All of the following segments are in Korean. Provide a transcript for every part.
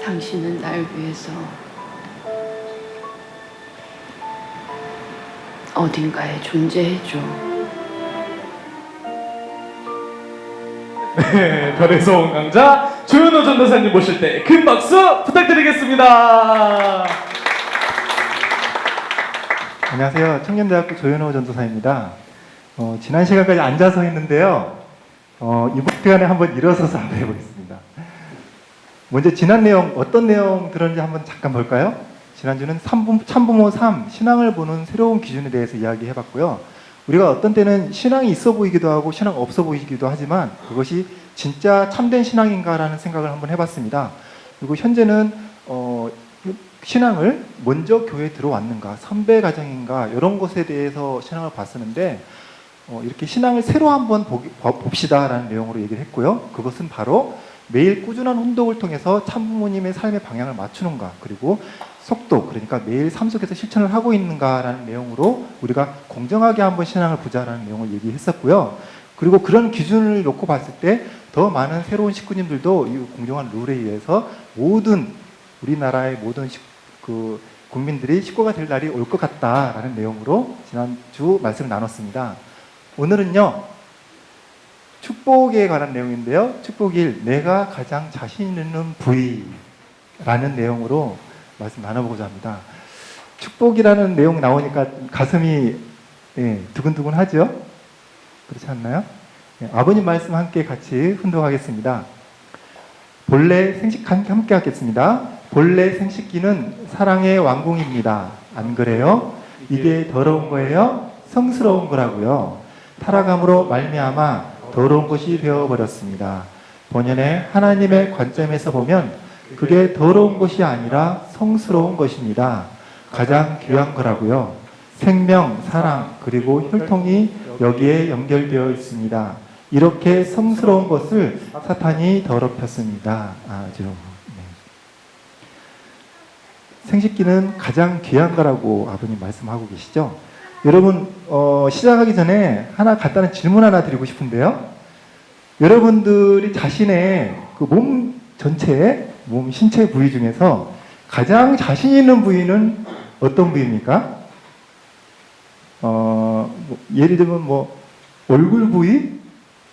당신은 날 위해서 어딘가에 존재해줘. 네, 별에서 온 강자 조현호 전도사님 모실 때 큰 박수 부탁드리겠습니다. 안녕하세요. 청년대학교 조현호 전도사입니다. 지난 시간까지 앉아서 했는데요. 이번 시간에 한번 일어서서 한번 해보겠습니다. 먼저 지난 내용, 어떤 내용 들었는지 한번 잠깐 볼까요? 지난주는 참부모 3, 신앙을 보는 새로운 기준에 대해서 이야기해봤고요. 우리가 어떤 때는 신앙이 있어 보이기도 하고 신앙 없어 보이기도 하지만 그것이 진짜 참된 신앙인가라는 생각을 한번 해봤습니다. 그리고 현재는 신앙을 먼저 교회에 들어왔는가, 선배 가정인가 이런 것에 대해서 신앙을 봤었는데 이렇게 신앙을 새로 한번 봅시다라는 내용으로 얘기를 했고요. 그것은 바로 매일 꾸준한 운동을 통해서 참부모님의 삶의 방향을 맞추는가, 그리고 속도, 그러니까 매일 삶 속에서 실천을 하고 있는가라는 내용으로 우리가 공정하게 한번 신앙을 보자라는 내용을 얘기했었고요. 그리고 그런 기준을 놓고 봤을 때 더 많은 새로운 식구님들도 이 공정한 룰에 의해서 모든 우리나라의 모든 국민들이 식구가 될 날이 올 것 같다라는 내용으로 지난주 말씀을 나눴습니다. 오늘은요, 축복에 관한 내용인데요. 축복 1, 내가 가장 자신 있는 부위라는 내용으로 말씀 나눠보고자 합니다. 축복이라는 내용 나오니까 가슴이 두근두근 하죠? 그렇지 않나요? 아버님 말씀 함께 같이 훈독하겠습니다. 본래 생식 함께 하겠습니다. 본래 생식기는 사랑의 왕궁입니다. 안 그래요? 이게 더러운 거예요? 성스러운 거라고요. 타락함으로 말미암아 더러운 것이 되어버렸습니다. 본연의 하나님의 관점에서 보면 그게 더러운 것이 아니라 성스러운 것입니다. 가장 귀한 거라고요. 생명, 사랑, 그리고 혈통이 여기에 연결되어 있습니다. 이렇게 성스러운 것을 사탄이 더럽혔습니다. 아주. 생식기는 가장 귀한 거라고 아버님 말씀하고 계시죠? 여러분, 시작하기 전에 간단한 질문 하나 드리고 싶은데요. 여러분들이 자신의 그 몸 전체의 신체 부위 중에서 가장 자신 있는 부위는 어떤 부위입니까? 예를 들면 얼굴 부위?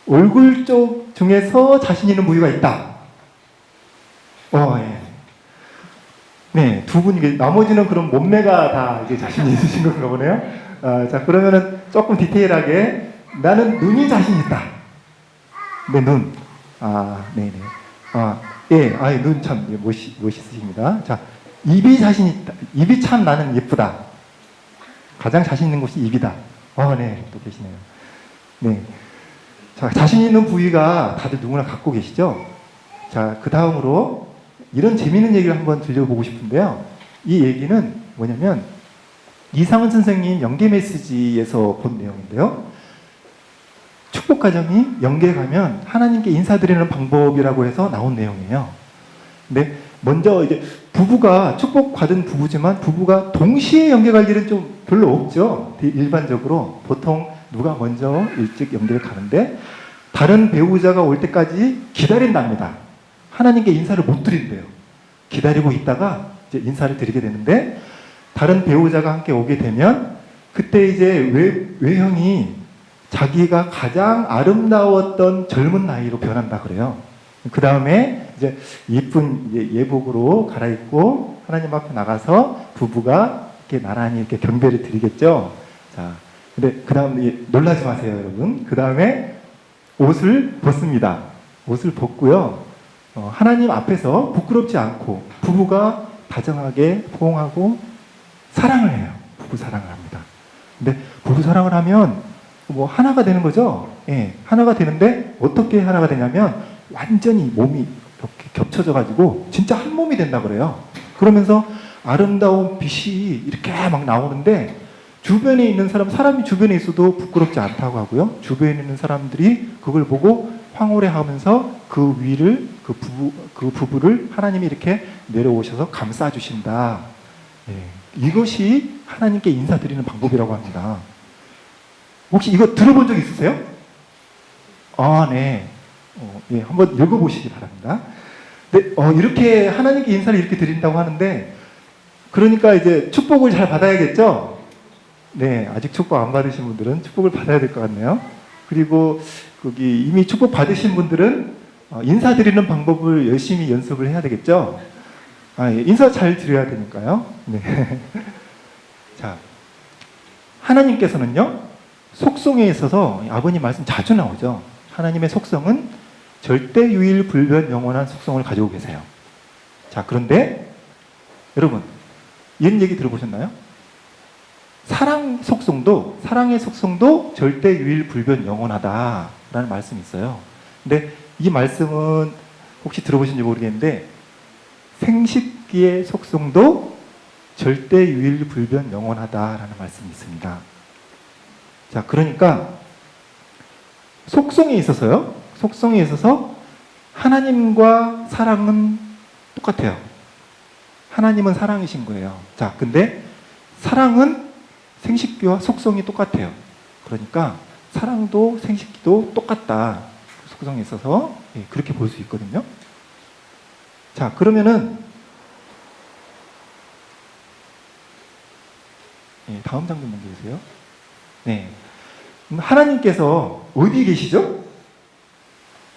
얼굴 쪽 중에서 자신 있는 부위가 있다. 예. 네, 두 분, 나머지는 그럼 몸매가 다 이제 자신이 있으신 건가 보네요. 자, 그러면은 조금 디테일하게, 나는 눈이 자신 있다. 네, 눈. 네네. 예, 눈 참 멋있으십니다. 자, 입이 자신 있다. 입이 참 나는 예쁘다. 가장 자신 있는 곳이 입이다. 네, 또 계시네요. 네. 자, 자신 있는 부위가 다들 누구나 갖고 계시죠? 자, 그 다음으로 이런 재미있는 얘기를 한번 들려보고 싶은데요. 이 얘기는 뭐냐면 이상은 선생님 연계 메시지에서 본 내용인데요. 축복 가정이 연계 가면 하나님께 인사드리는 방법이라고 해서 나온 내용이에요. 근데 먼저 이제 부부가 축복받은 부부지만 부부가 동시에 연계 갈 일은 좀 별로 없죠. 일반적으로 보통 누가 먼저 일찍 연계를 가는데 다른 배우자가 올 때까지 기다린답니다. 하나님께 인사를 못 드린대요. 기다리고 있다가 이제 인사를 드리게 되는데 다른 배우자가 함께 오게 되면 그때 이제 외형이 자기가 가장 아름다웠던 젊은 나이로 변한다 그래요. 그 다음에 이제 예쁜 예복으로 갈아입고 하나님 앞에 나가서 부부가 이렇게 나란히 이렇게 경배를 드리겠죠. 자, 근데 그 다음 놀라지 마세요, 여러분. 그 다음에 옷을 벗습니다. 옷을 벗고요. 하나님 앞에서 부끄럽지 않고 부부가 다정하게 포옹하고 사랑을 해요. 부부 사랑을 합니다. 근데 부부 사랑을 하면 하나가 되는 거죠. 예, 하나가 되는데 어떻게 하나가 되냐면 완전히 몸이 이렇게 겹쳐져 가지고 진짜 한 몸이 된다 그래요. 그러면서 아름다운 빛이 이렇게 막 나오는데 주변에 있는 사람이 주변에 있어도 부끄럽지 않다고 하고요. 주변에 있는 사람들이 그걸 보고 황홀해하면서 그 위를 그 부부를 하나님이 이렇게 내려오셔서 감싸 주신다. 이것이 하나님께 인사드리는 방법이라고 합니다. 혹시 이거 들어본 적 있으세요? 네. 한번 읽어보시기 바랍니다. 네, 이렇게 하나님께 인사를 이렇게 드린다고 하는데, 그러니까 이제 축복을 잘 받아야겠죠? 네, 아직 축복 안 받으신 분들은 축복을 받아야 될 것 같네요. 그리고 거기 이미 축복 받으신 분들은 인사드리는 방법을 열심히 연습을 해야 되겠죠? 예, 인사 잘 드려야 되니까요. 네. 자, 하나님께서는요, 속성에 있어서 아버님 말씀 자주 나오죠. 하나님의 속성은 절대 유일 불변 영원한 속성을 가지고 계세요. 자, 그런데 여러분, 이런 얘기 들어보셨나요? 사랑의 속성도 절대 유일 불변 영원하다라는 말씀이 있어요. 근데 이 말씀은 혹시 들어보신지 모르겠는데, 생식기의 속성도 절대 유일 불변 영원하다라는 말씀이 있습니다. 자, 그러니까 속성에 있어서 하나님과 사랑은 똑같아요. 하나님은 사랑이신 거예요. 자, 근데 사랑은 생식기와 속성이 똑같아요. 그러니까 사랑도 생식기도 똑같다. 속성에 있어서 그렇게 볼 수 있거든요. 자, 그러면은 다음 장면 먼저 주세요. 네, 하나님께서 어디 계시죠?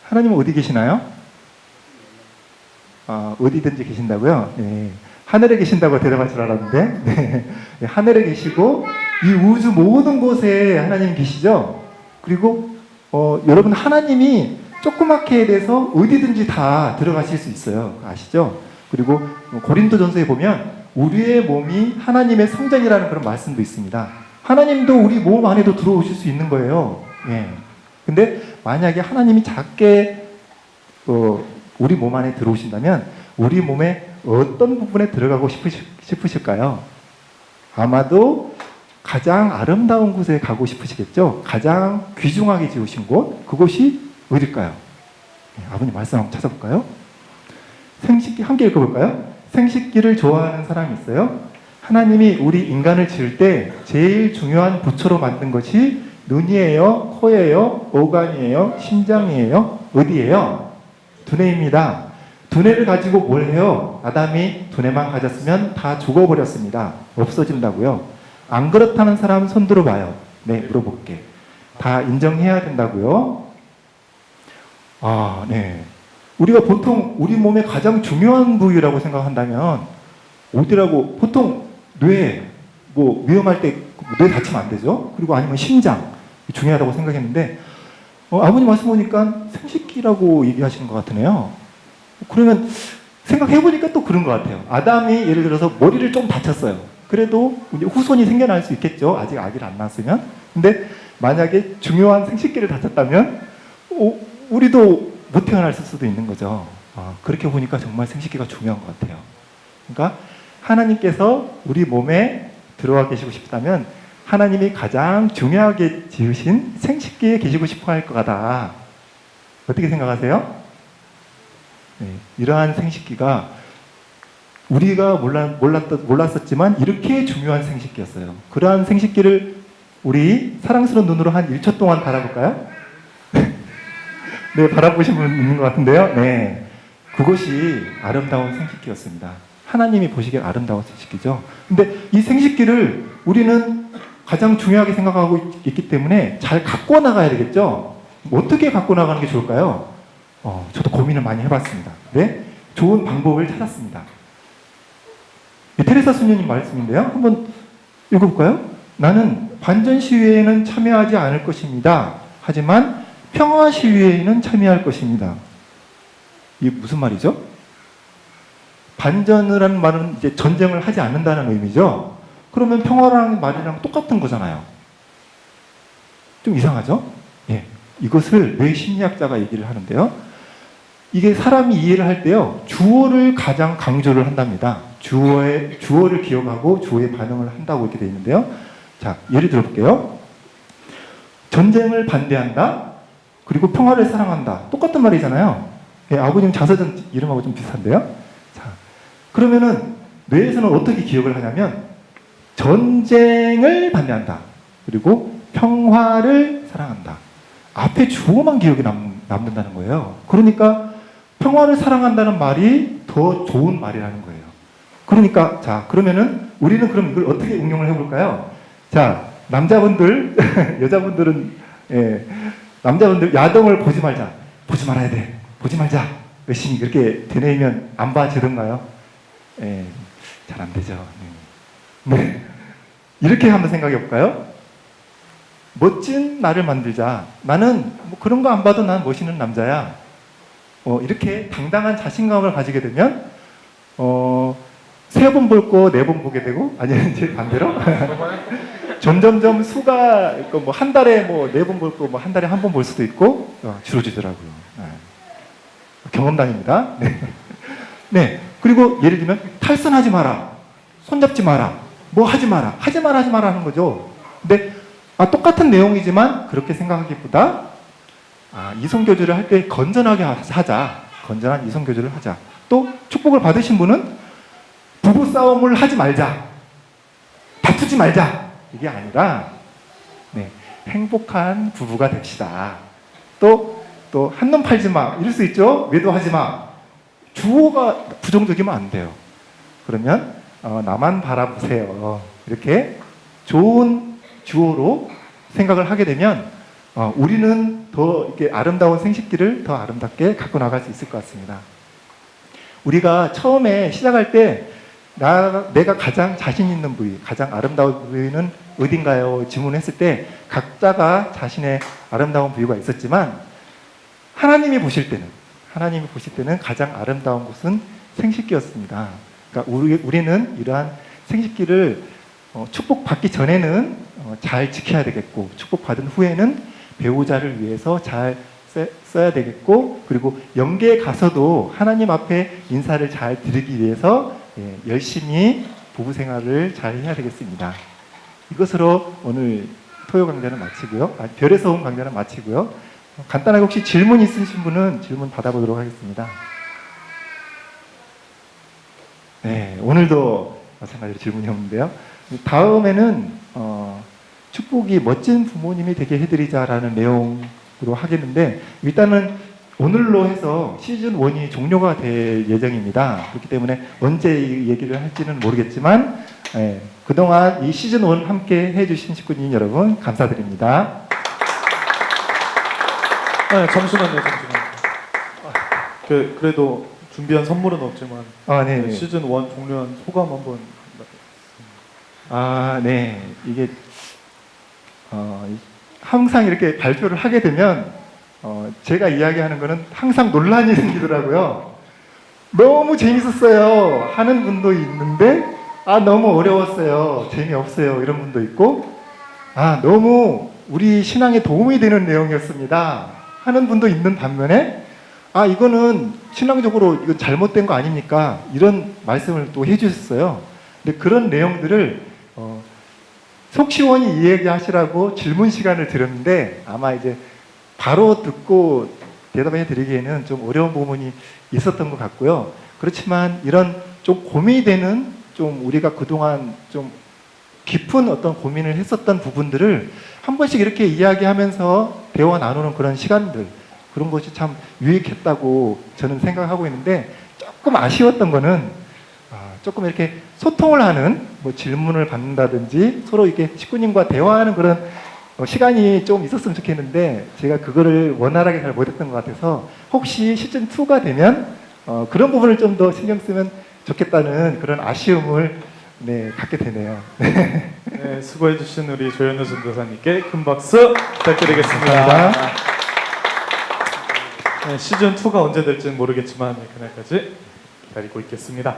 하나님은 어디 계시나요? 어디든지 계신다고요? 네. 하늘에 계신다고 대답할 줄 알았는데, 네. 하늘에 계시고 이 우주 모든 곳에 하나님 계시죠? 그리고 여러분, 하나님이 조그맣게 돼서 어디든지 다 들어가실 수 있어요. 아시죠? 그리고 고린도전서에 보면 우리의 몸이 하나님의 성전이라는 그런 말씀도 있습니다. 하나님도 우리 몸 안에도 들어오실 수 있는 거예요. 예. 근데 만약에 하나님이 작게 우리 몸 안에 들어오신다면 우리 몸의 어떤 부분에 들어가고 싶으실까요? 아마도 가장 아름다운 곳에 가고 싶으시겠죠? 가장 귀중하게 지으신 곳, 그곳이 어딜까요? 아버님 말씀 한번 찾아볼까요? 생식기 함께 읽어볼까요? 생식기를 좋아하는 사람이 있어요? 하나님이 우리 인간을 지을 때 제일 중요한 부처로 만든 것이 눈이에요? 코예요? 오간이에요? 심장이에요? 어디예요? 두뇌입니다. 두뇌를 가지고 뭘 해요? 아담이 두뇌만 가졌으면 다 죽어버렸습니다. 없어진다고요. 안 그렇다는 사람 손 들어봐요. 네, 물어볼게. 다 인정해야 된다고요? 네. 우리가 보통 우리 몸의 가장 중요한 부위라고 생각한다면 어디라고? 보통 뇌, 위험할 때 뇌 다치면 안 되죠? 그리고 아니면 심장, 중요하다고 생각했는데 아버님 말씀 보니까 생식기라고 얘기하시는 것 같으네요. 그러면 생각해보니까 또 그런 것 같아요. 아담이 예를 들어서 머리를 좀 다쳤어요. 그래도 이제 후손이 생겨날 수 있겠죠. 아직 아기를 안 낳았으면. 근데 만약에 중요한 생식기를 다쳤다면 우리도 못 태어날 수도 있는 거죠. 그렇게 보니까 정말 생식기가 중요한 것 같아요. 그러니까 하나님께서 우리 몸에 들어와 계시고 싶다면 하나님이 가장 중요하게 지으신 생식기에 계시고 싶어 할 것 같다. 어떻게 생각하세요? 네, 이러한 생식기가 우리가 몰랐었지만 이렇게 중요한 생식기였어요. 그러한 생식기를 우리 사랑스러운 눈으로 한 1초 동안 바라볼까요? 네, 바라보신 분 있는 것 같은데요. 네, 그것이 아름다운 생식기였습니다. 하나님이 보시기에 아름다운 생식기죠. 근데 이 생식기를 우리는 가장 중요하게 생각하고 있기 때문에 잘 갖고 나가야 되겠죠. 어떻게 갖고 나가는 게 좋을까요? 저도 고민을 많이 해봤습니다. 네, 좋은 방법을 찾았습니다. 테레사 수녀님 말씀인데요. 한번 읽어볼까요? 나는 반전 시위에는 참여하지 않을 것입니다. 하지만 평화 시위에는 참여할 것입니다. 이게 무슨 말이죠? 반전이라는 말은 이제 전쟁을 하지 않는다는 의미죠. 그러면 평화라는 말이랑 똑같은 거잖아요. 좀 이상하죠? 예, 이것을 뇌심리학자가 얘기를 하는데요. 이게 사람이 이해를 할 때요, 주어를 가장 강조를 한답니다. 주어를 기억하고 주어의 반응을 한다고 이렇게 되어 있는데요. 자, 예를 들어볼게요. 전쟁을 반대한다. 그리고 평화를 사랑한다. 똑같은 말이잖아요. 예, 아버님 자서전 이름하고 좀 비슷한데요. 자, 그러면은 뇌에서는 어떻게 기억을 하냐면 전쟁을 반대한다. 그리고 평화를 사랑한다. 앞에 주어만 기억에 남는다는 거예요. 그러니까 평화를 사랑한다는 말이 더 좋은 말이라는 거예요. 그러니까 자 그러면은 우리는 그럼 이걸 어떻게 응용을 해볼까요? 자 남자분들 여자분들은 남자분들 야동을 보지 말자, 보지 말아야 돼, 보지 말자 열심히 그렇게 되뇌이면 안 봐지던가요? 잘 안 되죠. 네. 이렇게 한번 생각해 볼까요? 멋진 나를 만들자. 나는 뭐 그런 거 안 봐도 난 멋있는 남자야. 이렇게 당당한 자신감을 가지게 되면 3번 볼 거 4번 보게 되고 아니면 제 반대로 점점점 수가 뭐 한 달에 뭐 4번 볼 거 뭐 한 달에 1번 볼 수도 있고 줄어들더라고요. 경험담입니다. 네. 네. 그리고 예를 들면 탈선하지 마라, 손잡지 마라, 뭐 하지 마라, 하지 마라 하는 거죠. 근데 똑같은 내용이지만 그렇게 생각하기보다 이성교제를 할 때 건전하게 하자, 건전한 이성교제를 하자. 또 축복을 받으신 분은 부부싸움을 하지 말자, 다투지 말자, 이게 아니라 행복한 부부가 됩시다. 또 한눈 팔지 마, 이럴 수 있죠. 외도하지 마. 주어가 부정적이면 안 돼요. 그러면 나만 바라보세요, 이렇게 좋은 주어로 생각을 하게 되면 우리는 더 이렇게 아름다운 생식기를 더 아름답게 갖고 나갈 수 있을 것 같습니다. 우리가 처음에 시작할 때 내가 가장 자신 있는 부위, 가장 아름다운 부위는 어딘가요? 질문했을 때 각자가 자신의 아름다운 부위가 있었지만 하나님이 보실 때는 가장 아름다운 곳은 생식기였습니다. 그러니까 우리는 이러한 생식기를 축복받기 전에는 잘 지켜야 되겠고, 축복받은 후에는 배우자를 위해서 잘 써야 되겠고, 그리고 영계에 가서도 하나님 앞에 인사를 잘 드리기 위해서 열심히 부부 생활을 잘 해야 되겠습니다. 이것으로 오늘 토요 강좌는 마치고요. 별에서 온 강좌는 마치고요. 간단하게 혹시 질문 있으신 분은 질문 받아보도록 하겠습니다. 네, 오늘도 마찬가지로 질문이 없는데요. 다음에는 축복이 멋진 부모님이 되게 해드리자라는 내용으로 하겠는데, 일단은 오늘로 해서 시즌 1이 종료가 될 예정입니다. 그렇기 때문에 언제 이 얘기를 할지는 모르겠지만 그동안 이 시즌 1 함께 해주신 식구님 여러분 감사드립니다. 잠시만요. 그래도 준비한 선물은 없지만 네. 시즌 1 종료한 소감 한번. 네. 이게 항상 이렇게 발표를 하게 되면 제가 이야기하는 거는 항상 논란이 생기더라고요. 너무 재밌었어요 하는 분도 있는데 너무 어려웠어요, 재미없어요 이런 분도 있고, 너무 우리 신앙에 도움이 되는 내용이었습니다 하는 분도 있는 반면에 이거는 신앙적으로 이건 잘못된 거 아닙니까? 이런 말씀을 또 해주셨어요. 근데 그런 내용들을 속 시원히 이야기하시라고 질문 시간을 드렸는데 아마 이제 바로 듣고 대답해 드리기에는 좀 어려운 부분이 있었던 것 같고요. 그렇지만 이런 좀 고민이 되는, 좀 우리가 그동안 좀 깊은 어떤 고민을 했었던 부분들을 한 번씩 이렇게 이야기하면서 대화 나누는 그런 시간들, 그런 것이 참 유익했다고 저는 생각하고 있는데, 조금 아쉬웠던 거는 조금 이렇게 소통을 하는, 뭐 질문을 받는다든지 서로 이렇게 식구님과 대화하는 그런 시간이 좀 있었으면 좋겠는데 제가 그거를 원활하게 잘 못했던 것 같아서, 혹시 시즌 2가 되면 그런 부분을 좀 더 신경 쓰면 좋겠다는 그런 아쉬움을 갖게 되네요. 네, 수고해주신 우리 조현우 전도사님께 큰 박수 부탁드리겠습니다. 시즌 2가 언제 될지는 모르겠지만 그날까지 기다리고 있겠습니다.